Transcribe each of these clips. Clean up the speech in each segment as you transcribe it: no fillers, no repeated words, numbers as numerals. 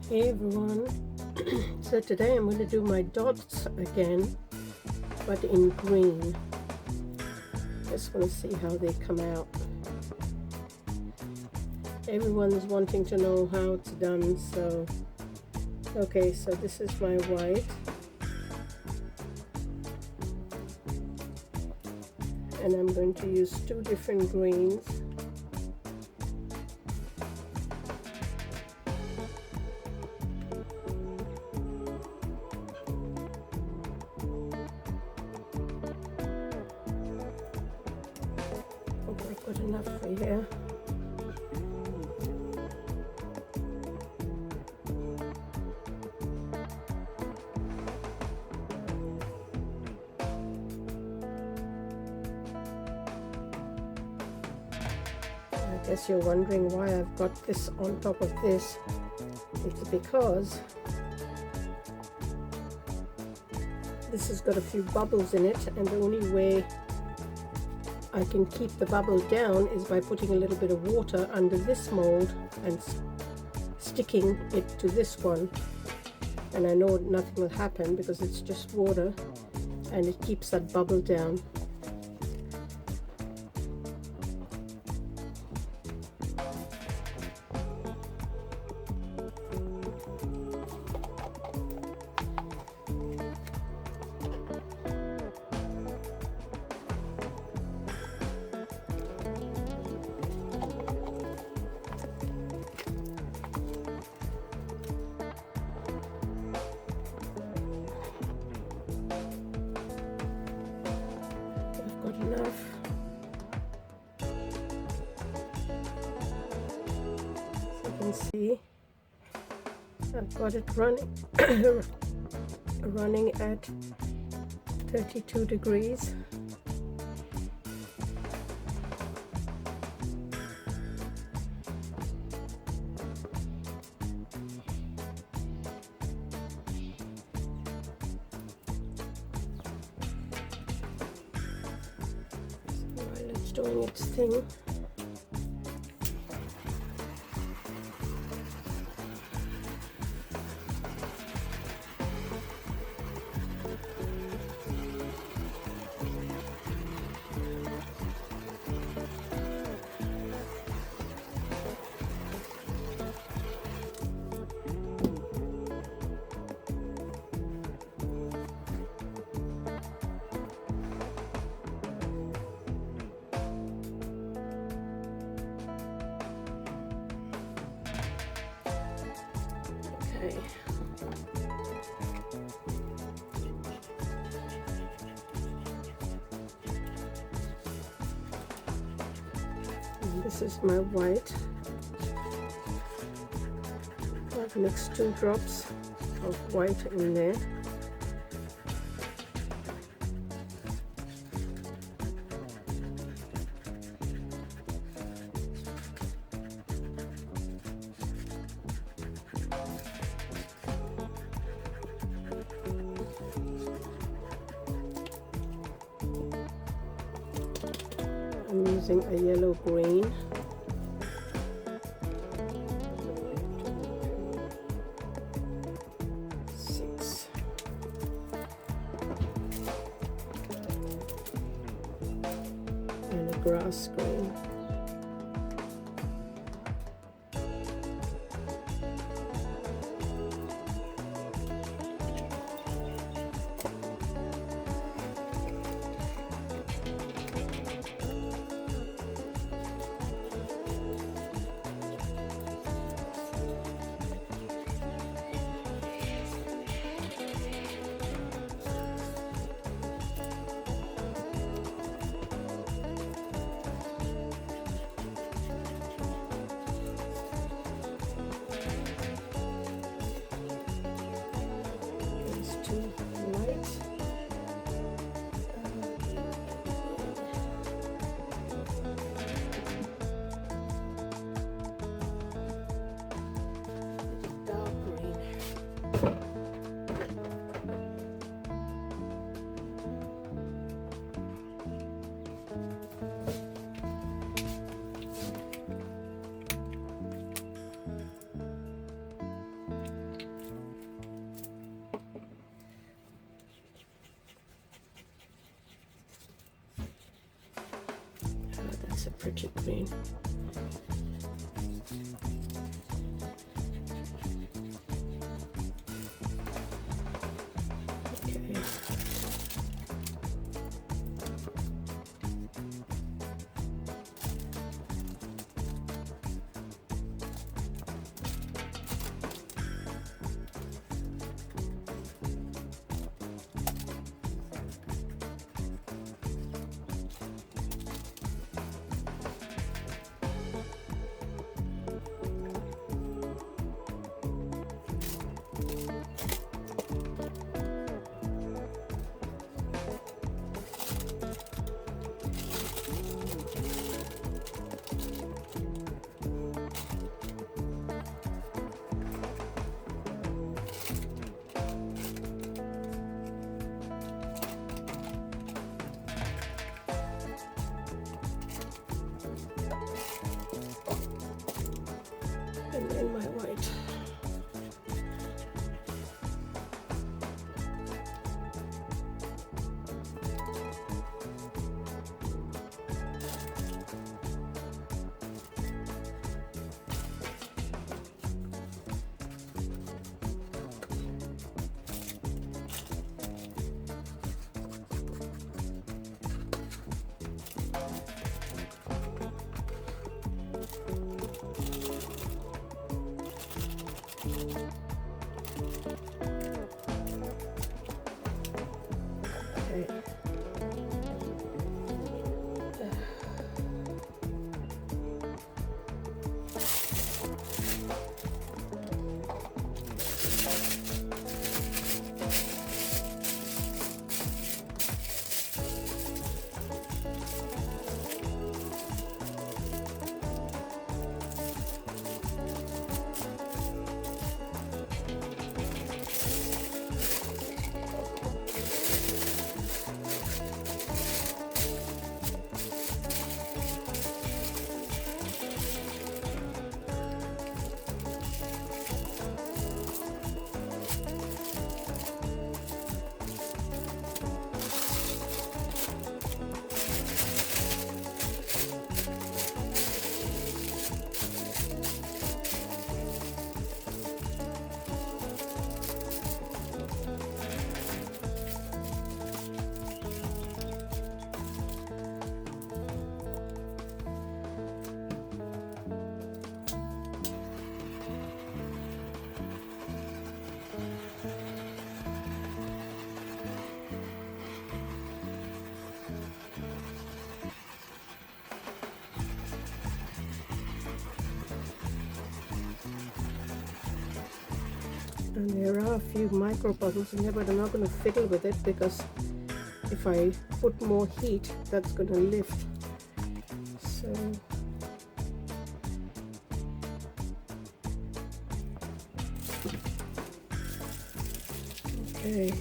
Hey everyone, so today I'm going to do my dots again, but in green. Just want to see how they come out. Everyone's wanting to know how it's done, so okay, so this is my white. And I'm going to use two different greens. I've got enough for here. I guess you're wondering why I've got this on top of this. It's because this has got a few bubbles in it, and the only way I can keep the bubble down is by putting a little bit of water under this mold and sticking it to this one. And I know nothing will happen because it's just water and it keeps that bubble down. Enough. As you can see, I've got it running at 32 degrees. Doing its thing. Okay. And this is my white. I've mixed 2 drops of white in there. I'm using a yellow green. Six. And a grass green. that's a pretty green. Okay. And then my white. Okay. And there are a few micro puddles in there, but I'm not going to fiddle with it because if I put more heat, that's going to lift. So okay.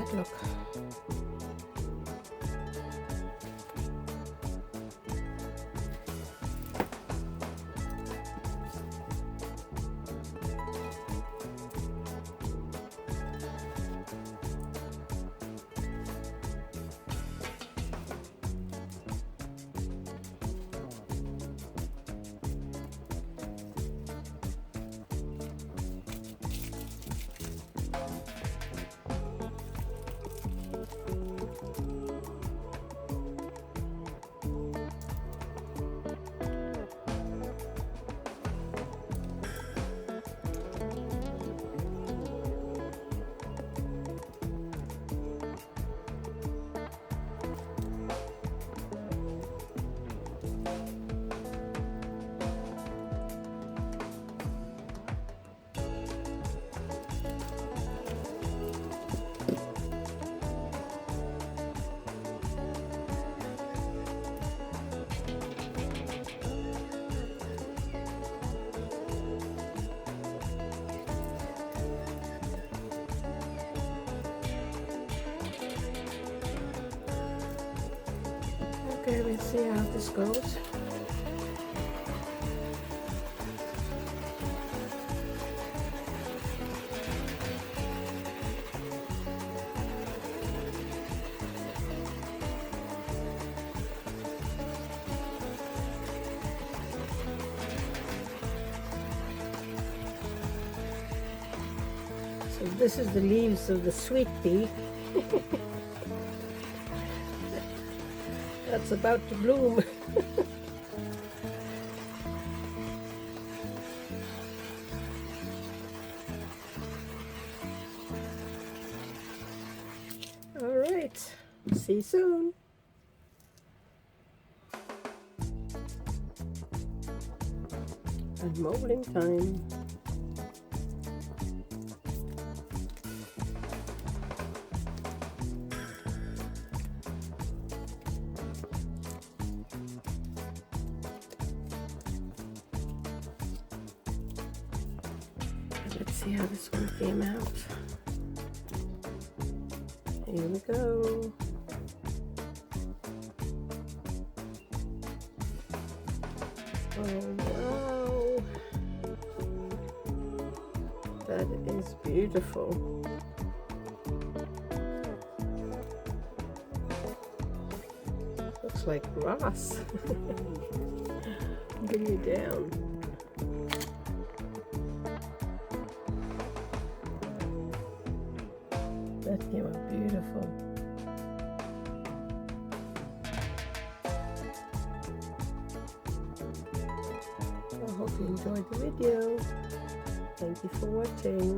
that look? Okay, we'll see how this goes. So this is the leaves of the sweet pea. That's about to bloom. All right, see you soon. And molding time. Let's see how this one came out. Here we go. Oh wow, that is beautiful. Looks like grass. Bring you down. That came out beautiful. I hope you enjoyed the video. Thank you for watching.